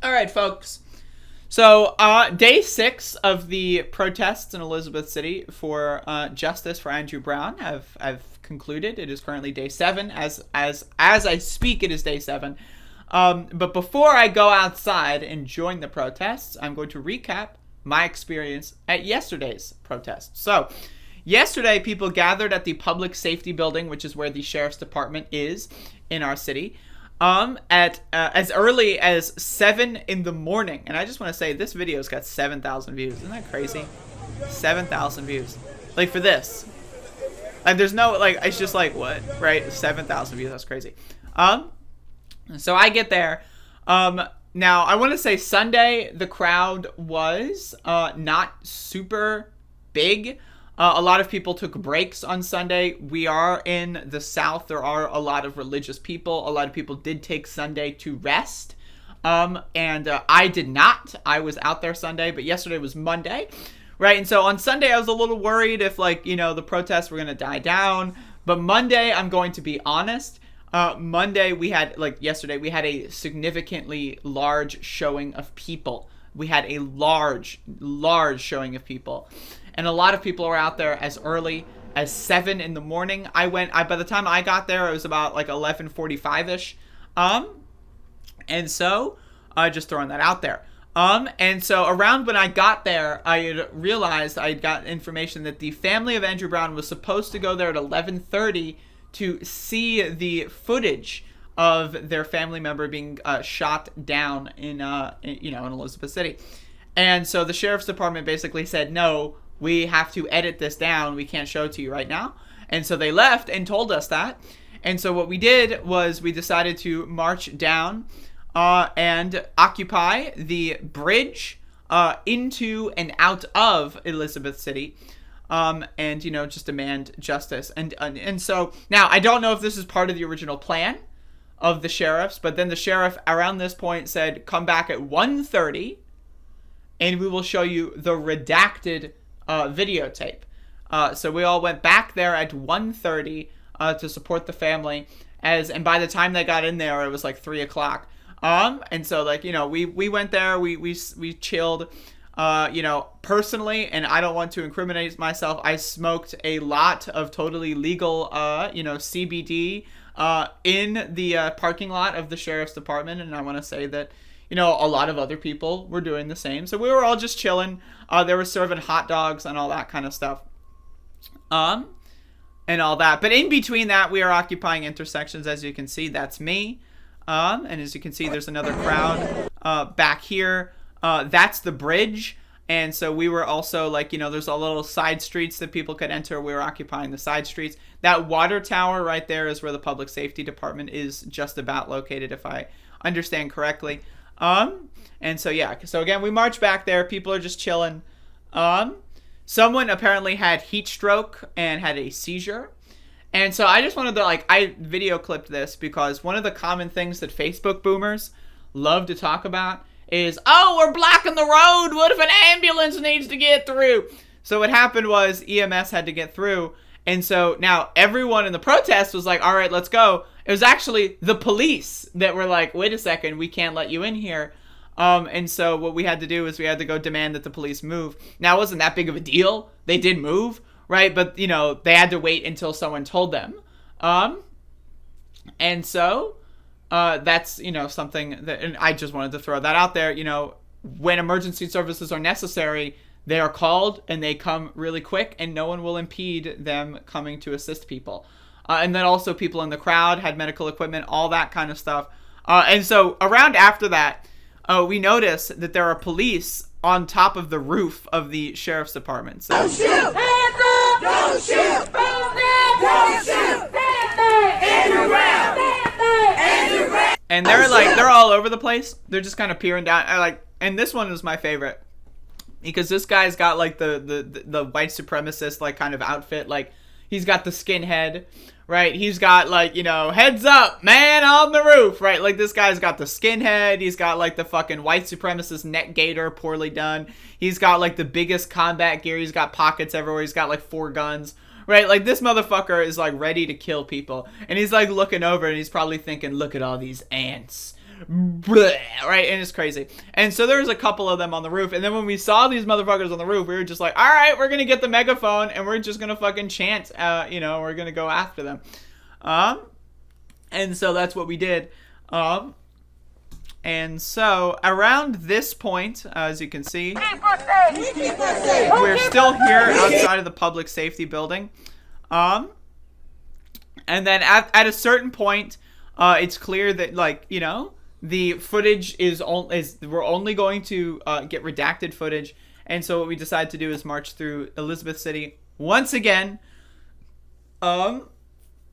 All right, folks. So, day 6 of the protests in Elizabeth City for justice for Andrew Brown have concluded. It is currently day 7. As I speak, it is day 7. But before I go outside and join the protests, I'm going to recap my experience at yesterday's protest. So, yesterday, people gathered at the Public Safety Building, which is where the Sheriff's Department is in our city, at as early as 7 in the morning. And I just want to say, this video's got 7,000 views. Isn't that crazy? 7,000 views. Like, for this. Like, there's no, like, it's just like, what? Right? 7,000 views. That's crazy. So I get there. Now, I want to say Sunday, the crowd was not super big. A lot of people took breaks on Sunday. We are in the South. There are a lot of religious people. A lot of people did take Sunday to rest. And I did not. I was out there Sunday, but yesterday was Monday, right? And so on Sunday, I was a little worried if, like, you know, the protests were going to die down. But Monday, I'm going to be honest. Monday, we had, like yesterday, we had a significantly large showing of people. We had a large showing of people. And a lot of people were out there as early as 7 in the morning. By the time I got there, it was about like 11:45-ish. And so, just throwing that out there. And so around when I got there, I had realized I had got information that the family of Andrew Brown was supposed to go there at 11:30 to see the footage of their family member being shot down in Elizabeth City. And so the Sheriff's Department basically said, no, we have to edit this down. We can't show it to you right now. And so they left and told us that. And so what we did was we decided to march down and occupy the bridge into and out of Elizabeth City. And, you know, just demand justice. And so now I don't know if this is part of the original plan of the sheriffs, but then the sheriff around this point said, come back at 1:30 and we will show you the redacted videotape. So we all went back there at 1:30 to support the family. And by the time they got in there, it was like 3 o'clock. And so, like, you know, we went there, we chilled. Personally, and I don't want to incriminate myself, I smoked a lot of totally legal, CBD in the parking lot of the Sheriff's Department. And I want to say that, you know, a lot of other people were doing the same. So we were all just chilling. They were serving hot dogs and all that kind of stuff. And all that. But in between that, we are occupying intersections. As you can see, that's me. And as you can see, there's another crowd back here. That's the bridge. And so we were also, like, you know, there's a little side streets that people could enter. We were occupying the side streets. That water tower right there is where the Public Safety Department is just about located, if I understand correctly. And so, yeah. So, again, we marched back there. People are just chilling. Someone apparently had heat stroke and had a seizure. And so I just wanted to, like, I video clipped this because one of the common things that Facebook boomers love to talk about is, oh, we're blocking the road. What if an ambulance needs to get through? So what happened was EMS had to get through. And so now everyone in the protest was like, all right, let's go. It was actually the police that were like, wait a second, we can't let you in here. And so what we had to do is we had to go demand that the police move. Now, it wasn't that big of a deal. They did move, right? But, you know, they had to wait until someone told them. And so that's, you know, something that, and I just wanted to throw that out there. You know, when emergency services are necessary, they are called and they come really quick and no one will impede them coming to assist people. And then also people in the crowd had medical equipment, all that kind of stuff. And so around after that, we notice that there are police on top of the roof of the Sheriff's Department. So, don't shoot! Hands up! Don't shoot! Don't shoot! And they're all over the place. They're just kind of peering down. And this one is my favorite because this guy's got like the white supremacist like kind of outfit. Like, he's got the skinhead, right? He's got, like, you know, heads up, man on the roof, right? Like, this guy's got the skinhead. He's got, like, the fucking white supremacist neck gaiter, poorly done. He's got, like, the biggest combat gear. He's got pockets everywhere. He's got, like, 4 guns, right? Like, this motherfucker is, like, ready to kill people. And he's, like, looking over and he's probably thinking, look at all these ants, right? And it's crazy. And so there was a couple of them on the roof. And then when we saw these motherfuckers on the roof, we were just like, all right, we're going to get the megaphone and we're just going to fucking chant, we're going to go after them. And so that's what we did. And so around this point, as you can see, we're still here outside of the public safety building. And then at a certain point, it's clear that, like, the footage is we're only going to get redacted footage. And so what we decide to do is march through Elizabeth City once again, until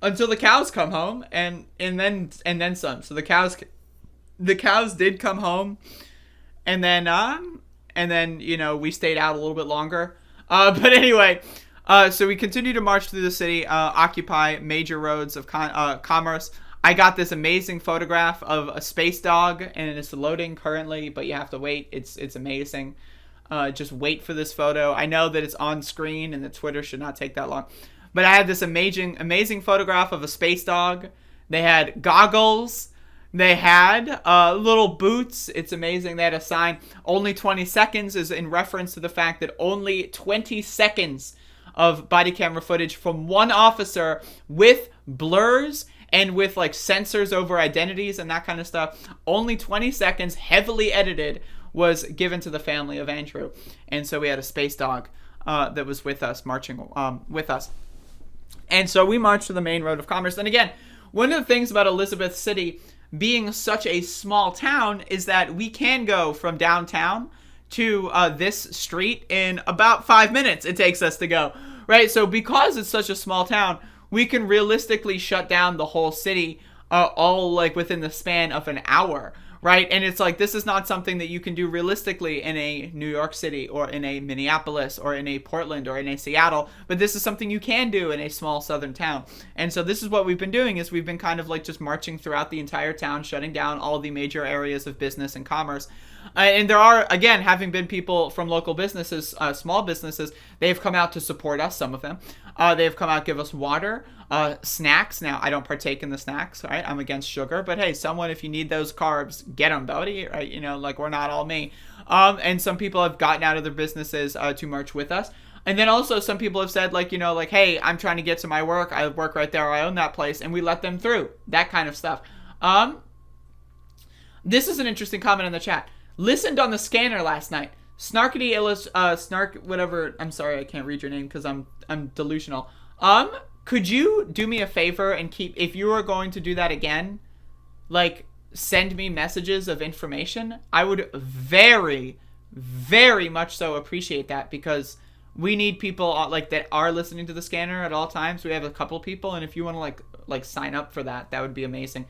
the cows come home, and then some. So the cows did come home, and then we stayed out a little bit longer. But anyway, so we continue to march through the city, occupy major roads of commerce. I got this amazing photograph of a space dog, and it's loading currently, but you have to wait. It's amazing. Just wait for this photo. I know that it's on screen, and the Twitter should not take that long. But I had this amazing photograph of a space dog. They had goggles. They had little boots. It's amazing. They had a sign. Only 20 seconds is in reference to the fact that only 20 seconds of body camera footage from one officer with blurs and with like sensors over identities and that kind of stuff. Only 20 seconds, heavily edited, was given to the family of Andrew. And so we had a space dog that was with us, marching with us. And so we marched to the main road of commerce. And again, one of the things about Elizabeth City being such a small town is that we can go from downtown to this street in about 5 minutes it takes us to go, right? So because it's such a small town, we can realistically shut down the whole city all like within the span of an hour, right? And it's like, this is not something that you can do realistically in a New York City or in a Minneapolis or in a Portland or in a Seattle, but this is something you can do in a small southern town. And so this is what we've been doing, is we've been kind of like just marching throughout the entire town, shutting down all the major areas of business and commerce. And there are, again, having been people from local businesses, small businesses, they've come out to support us, some of them. They've come out, give us water, snacks. Now, I don't partake in the snacks, right? I'm against sugar, but hey, someone, if you need those carbs, get them, buddy, right? Like, we're not all me. And some people have gotten out of their businesses to march with us. And then also some people have said, like, hey, I'm trying to get to my work. I work right there. I own that place. And we let them through. That kind of stuff. This is an interesting comment in the chat. Listened on the scanner last night. Snarkity Snark, whatever. I'm sorry, I can't read your name because I'm delusional. Could you do me a favor and if you are going to do that again, like, send me messages of information? I would very, very much so appreciate that, because we need people like that are listening to the scanner at all times. We have a couple people, and if you want to like sign up for that, that would be amazing.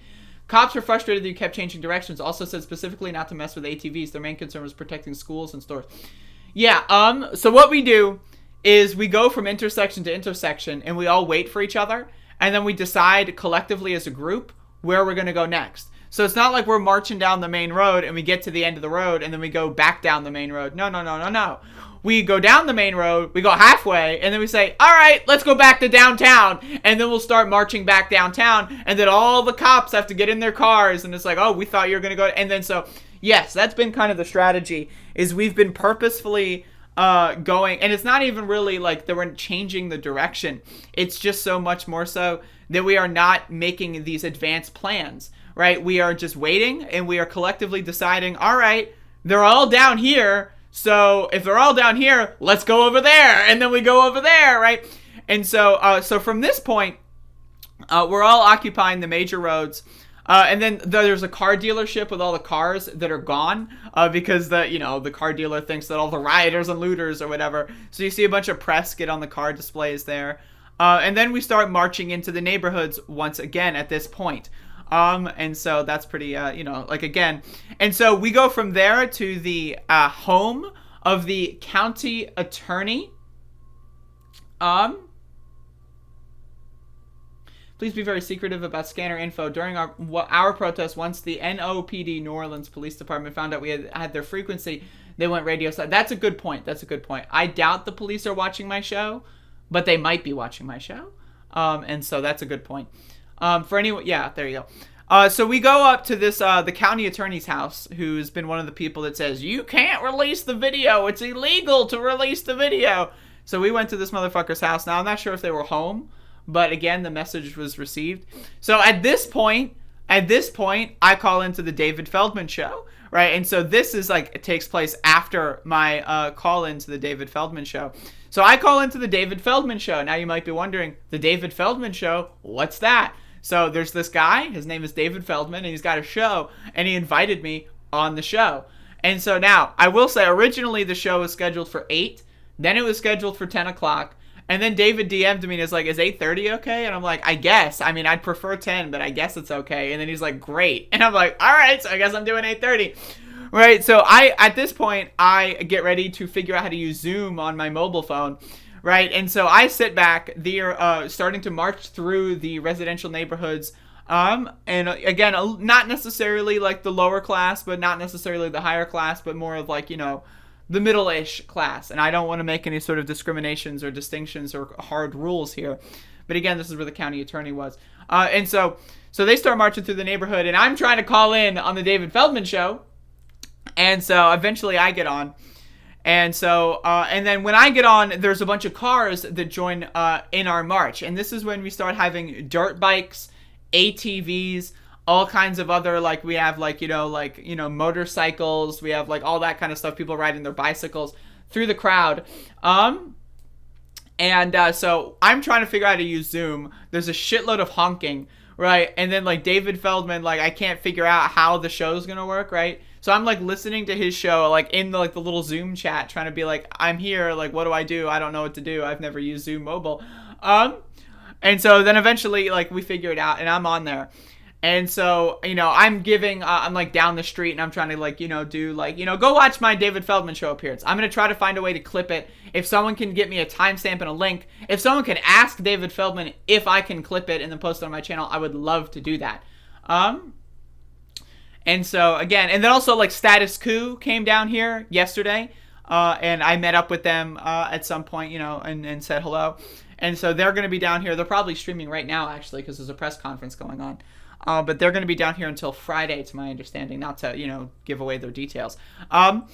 Cops were frustrated that you kept changing directions. Also said specifically not to mess with ATVs. Their main concern was protecting schools and stores. Yeah, so what we do is we go from intersection to intersection, and we all wait for each other, and then we decide collectively as a group where we're going to go next. So it's not like we're marching down the main road and we get to the end of the road and then we go back down the main road. No. We go down the main road, we go halfway, and then we say, all right, let's go back to downtown. And then we'll start marching back downtown. And then all the cops have to get in their cars. And it's like, oh, we thought you were going to go. And then so, yes, that's been kind of the strategy, is we've been purposefully going. And it's not even really like that we're changing the direction. It's just so much more so that we are not making these advanced plans, right? We are just waiting, and we are collectively deciding, all right, they're all down here. So if they're all down here, let's go over there. And then we go over there, right? And so so from this point, we're all occupying the major roads. And then there's a car dealership with all the cars that are gone because the car dealer thinks that all the rioters and looters or whatever. So you see a bunch of press get on the car displays there. And then we start marching into the neighborhoods once again at this point. And so that's pretty, like, again. And so we go from there to the home of the county attorney. Please be very secretive about scanner info. During our protest, once the NOPD, New Orleans Police Department, found out we had their frequency, they went radio silent. That's a good point. I doubt the police are watching my show, but they might be watching my show. And so that's a good point. For anyone, yeah, there you So we go up to this the county attorney's house, who's been one of the people that says you can't release the video. It's illegal to release the video. So we went to this motherfucker's house. Now I'm not sure if they were home, but again, the message was received. So at this point, I call into the David Feldman show, right? And so this is like, it takes place after my call into the David Feldman show. So I call into the David Feldman show. Now you might be wondering, the David Feldman show, what's that? So there's this guy, his name is David Feldman, and he's got a show, and he invited me on the show. And so now, I will say, originally the show was scheduled for 8, then it was scheduled for 10 o'clock, and then David DM'd me and is like, is 8:30 okay? And I'm like, I guess. I mean, I'd prefer 10, but I guess it's okay. And then he's like, great. And I'm like, all right, so I guess I'm doing 8:30. Right, so at this point, I get ready to figure out how to use Zoom on my mobile phone. Right, and so I sit back. They're starting to march through the residential neighborhoods. And again, not necessarily like the lower class, but not necessarily the higher class, but more of like, you know, the middle-ish class. And I don't want to make any sort of discriminations or distinctions or hard rules here. But again, this is where the county attorney was. And so they start marching through the neighborhood, and I'm trying to call in on the David Feldman show. And so eventually I get on. And so, and then when I get on, there's a bunch of cars that join in our march. And this is when we start having dirt bikes, ATVs, all kinds of other, like, we have, like, motorcycles. We have, like, all that kind of stuff. People riding their bicycles through the crowd. So I'm trying to figure out how to use Zoom. There's a shitload of honking, right? And then, like, David Feldman, like, I can't figure out how the show's gonna work, right? So I'm, like, listening to his show, like, in the little Zoom chat, trying to be like, I'm here, like, what do? I don't know what to do. I've never used Zoom mobile. And so then eventually, like, we figure it out, and I'm on there. And so, I'm like, down the street, and I'm trying to, like, do, like, go watch my David Feldman show appearance. I'm going to try to find a way to clip it. If someone can get me a timestamp and a link, if someone can ask David Feldman if I can clip it and then post it on my channel, I would love to do that. And so, again, and then also, like, Status Coup came down here yesterday, and I met up with them at some point, and said hello. And so they're going to be down here. They're probably streaming right now, actually, because there's a press conference going on. But they're going to be down here until Friday, to my understanding, not to, give away their details. But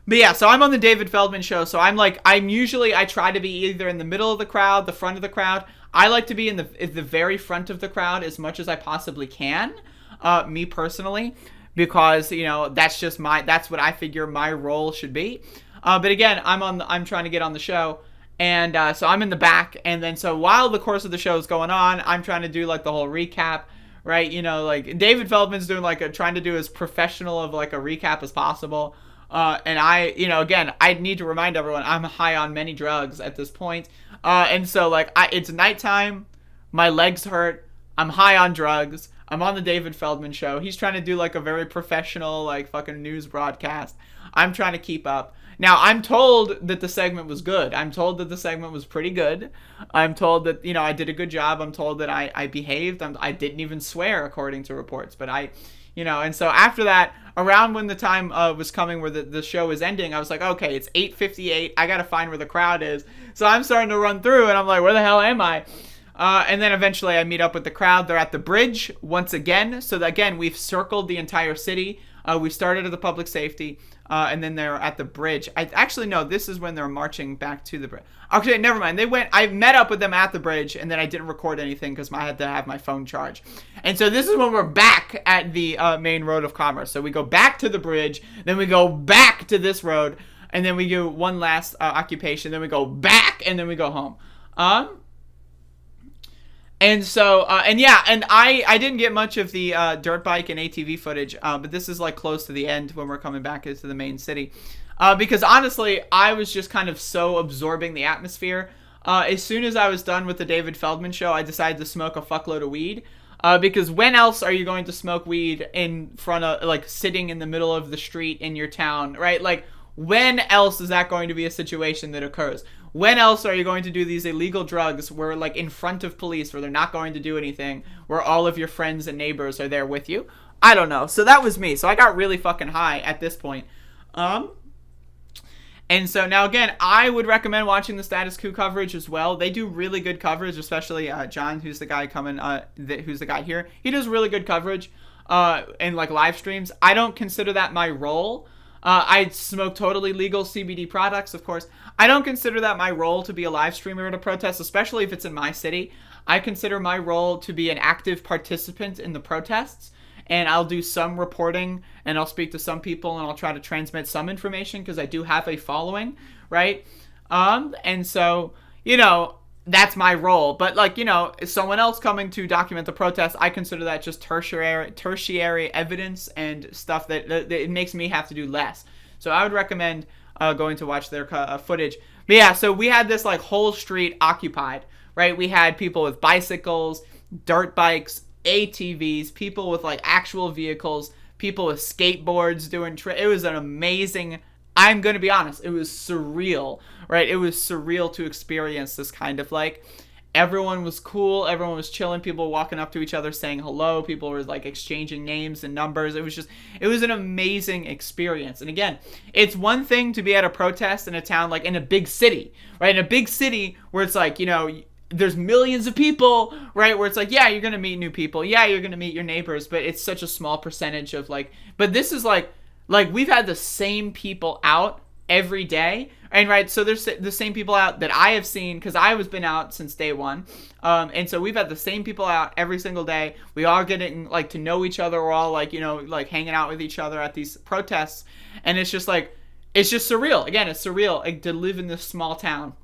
yeah, so I'm on the David Feldman show. So I try to be either in the middle of the crowd, the front of the crowd. I like to be in the very front of the crowd as much as I possibly can, me personally, because, that's what I figure my role should be. But again, I'm trying to get on the show. And so I'm in the back. And then so while the course of the show is going on, I'm trying to do, like, the whole recap. Right, like, David Feldman's doing, like, trying to do as professional of, like, a recap as possible. And I, again, I need to remind everyone, I'm high on many drugs at this point. And so, like, it's nighttime, my legs hurt, I'm high on drugs, I'm on the David Feldman show. He's trying to do, like, a very professional, like, fucking news broadcast. I'm trying to keep up. Now, I'm told that the segment was good. I'm told that the segment was pretty good. I'm told that, I did a good job. I'm told that I behaved. I didn't even swear, according to reports. But and so after that, around when the time was coming where the show was ending, I was like, okay, it's 8:58. I got to find where the crowd is. So I'm starting to run through, and I'm like, where the hell am I? And then eventually I meet up with the crowd. They're at the bridge once again. So again, we've circled the entire city. We started at the public safety. And then they're at the bridge. This is when they're marching back to the bridge. Okay, never mind. I met up with them at the bridge, and then I didn't record anything because I had to have my phone charged. And so this is when we're back at the main road of commerce. So we go back to the bridge, then we go back to this road, and then we do one last occupation, then we go back, and then we go home. And so, and I didn't get much of the dirt bike and ATV footage, but this is, like, close to the end when we're coming back into the main city. Because honestly, I was just kind of so absorbing the atmosphere. As soon as I was done with the David Feldman show, I decided to smoke a fuckload of weed. Because when else are you going to smoke weed in front of, like, sitting in the middle of the street in your town, right? Like, when else is that going to be a situation that occurs? When else are you going to do these illegal drugs where, like, in front of police, where they're not going to do anything, where all of your friends and neighbors are there with you? I don't know. So that was me. So I got really fucking high at this point. And so now, again, I would recommend watching the Status Coup coverage as well. They do really good coverage, especially John, who's the guy who's the guy here. He does really good coverage. and like live streams. I don't consider that my role. I smoke totally legal CBD products, of course. I don't consider that my role to be a live streamer at a protest, especially if it's in my city. I consider my role to be an active participant in the protests, and I'll do some reporting, and I'll speak to some people, and I'll try to transmit some information because I do have a following, right? And so, that's my role. But like, someone else coming to document the protest, I consider that just tertiary evidence and stuff that it makes me have to do less. So I would recommend going to watch their footage. But yeah, so we had this like whole street occupied, right? We had people with bicycles, dirt bikes, ATVs, people with like actual vehicles, people with skateboards doing it was an amazing, I'm going to be honest, it was surreal, right? It was surreal to experience this kind of like, everyone was cool, everyone was chilling, people were walking up to each other saying hello, people were like exchanging names and numbers. It was an amazing experience. And again, it's one thing to be at a protest in a town, like in a big city, right? In a big city where it's like, there's millions of people, right? Where it's like, yeah, you're going to meet new people. Yeah, you're going to meet your neighbors, but it's such a small percentage of like, but this is like we've had the same people out every day. And right, so there's the same people out that I have seen because I was been out since day one. And so we've had the same people out every single day. We all getting like to know each other. We're all like, like hanging out with each other at these protests. And it's just like, it's just surreal. Again, it's surreal like to live in this small town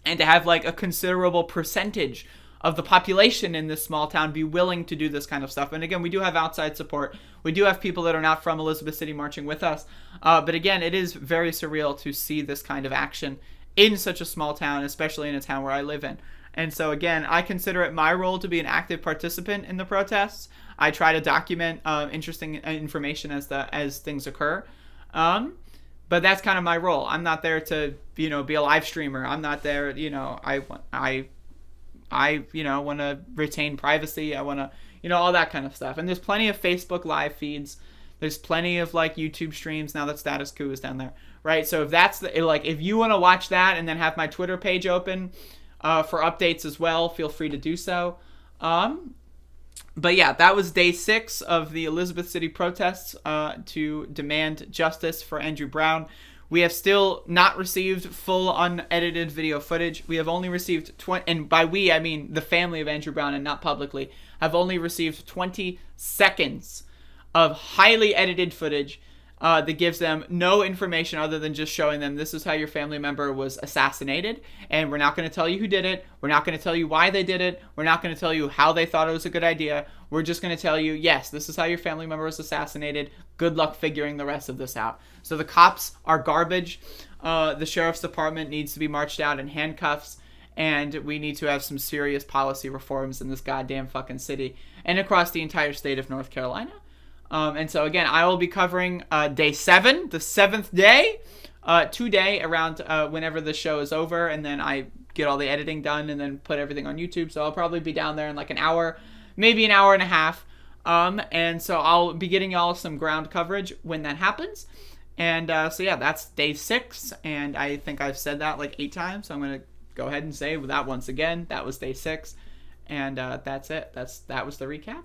and to have like a considerable percentage of the population in this small town be willing to do this kind of stuff. And again, we do have outside support. We do have people that are not from Elizabeth City marching with us. But again, it is very surreal to see this kind of action in such a small town, especially in a town where I live in. And so again, I consider it my role to be an active participant in the protests. I try to document interesting information as things occur. But that's kind of my role. I'm not there to, be a live streamer. I'm not there, I want to retain privacy. I want to, all that kind of stuff. And there's plenty of Facebook live feeds. There's plenty of like YouTube streams now that Status Quo is down there, right? So if that's if you want to watch that and then have my Twitter page open for updates as well, feel free to do so. But yeah, that was day 6 of the Elizabeth City protests to demand justice for Andrew Brown. We have still not received full unedited video footage. We have only received 20, and by we, I mean the family of Andrew Brown and not publicly, have only received 20 seconds of highly edited footage that gives them no information other than just showing them this is how your family member was assassinated, and we're not going to tell you who did it. We're not going to tell you why they did it. We're not going to tell you how they thought it was a good idea. We're just going to tell you, yes, this is how your family member was assassinated. Good luck figuring the rest of this out. So the cops are garbage. The sheriff's department needs to be marched out in handcuffs, and we need to have some serious policy reforms in this goddamn fucking city and across the entire state of North Carolina. And so again, I will be covering day 7, the 7th day, today around whenever the show is over, and then I get all the editing done and then put everything on YouTube. So I'll probably be down there in like an hour, maybe an hour and a half. And so I'll be getting y'all some ground coverage when that happens. And so yeah, that's day 6, and I think I've said that like 8 times. So I'm gonna go ahead and say that once again. That was day 6, and that's it. That was the recap.